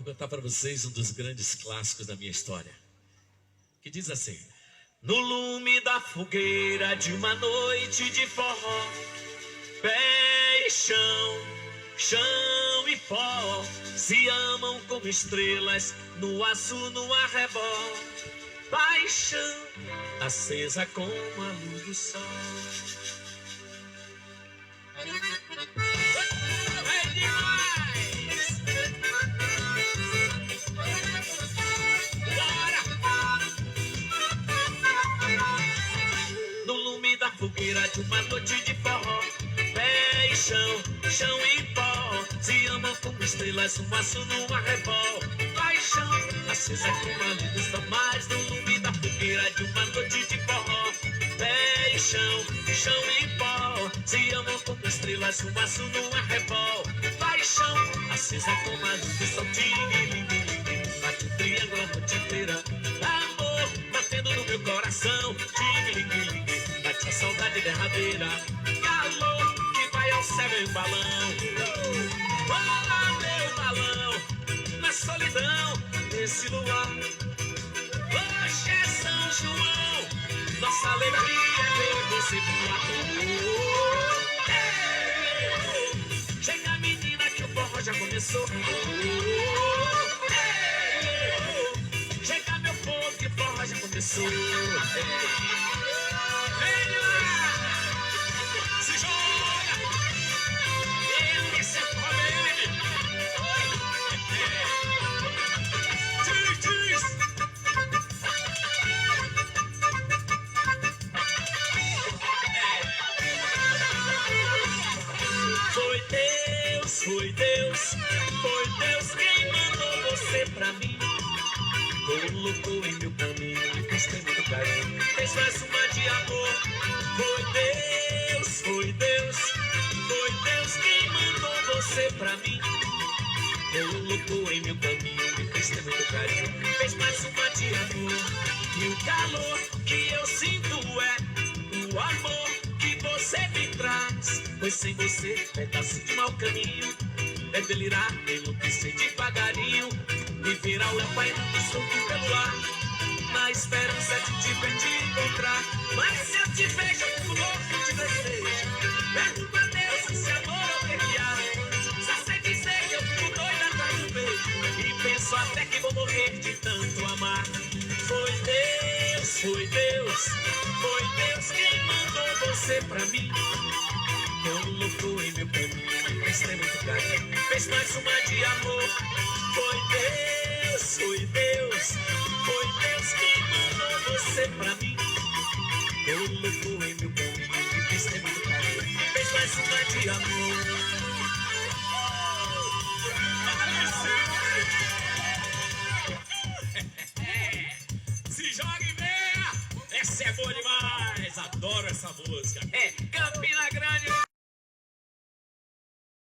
cantar para vocês um dos grandes clássicos da minha história, que diz assim: no lume da fogueira de uma noite de forró, pé e chão, chão e pó se amam como estrelas no aço, no arrebol. Paixão acesa como a luz do sol. É demais! Bora! No lume da fogueira de uma noite de forró, pé e chão, chão e pó se amam como estrelas no aço, no arrebol. Paixão acesa como a luz do sol. Mais no lume da fogueira de uma noite de forró, pé e chão, chão e pó se amam como estrelas no aço, no arrebol. Paixão acesa como a luz do sol. Ting-ling-ling-ling, bate o triângulo a noite inteira. Amor batendo no meu coração. Ting-ling-ling, bate a saudade derradeira. Calor que vai ao céu em balão. Voa meu balão na solidão desse luar. Hoje é São João, nossa alegria é ver você voar. Chega menina que o forró já começou. Chega meu povo que o forró já começou. Vem lá, se joga, ele se come. Diz. Foi Deus quem mandou você pra mim. Colocou em meu caminho e fez muito carinho. Fez mais uma de amor. Foi Deus quem mandou você pra mim. Colocou em meu caminho e fez muito carinho. Fez mais uma de amor. E o calor que eu sinto é o amor que você me traz. Pois sem você, pedaço de mau caminho, é delirar, enlouquecer devagarinho, viver ao léu pairando solto pelo ar, na esperança de te ver, te encontrar. Mas se eu te vejo, eu fico louco de desejo. Pergunto a Deus se amor ou que há. Só sei dizer que eu fico doida atrás do beijo, e penso até que vou morrer de tanto amar. Foi Deus quem mandou você pra mim. Colocou em meu caminho, fez muito carinho, fez mais uma de amor. Foi Deus quem mandou você pra mim. Colocou em meu caminho, fez muito carinho, fez mais uma de amor. Se joga e venha! Essa é boa demais! Adoro essa música! É Campina Grande!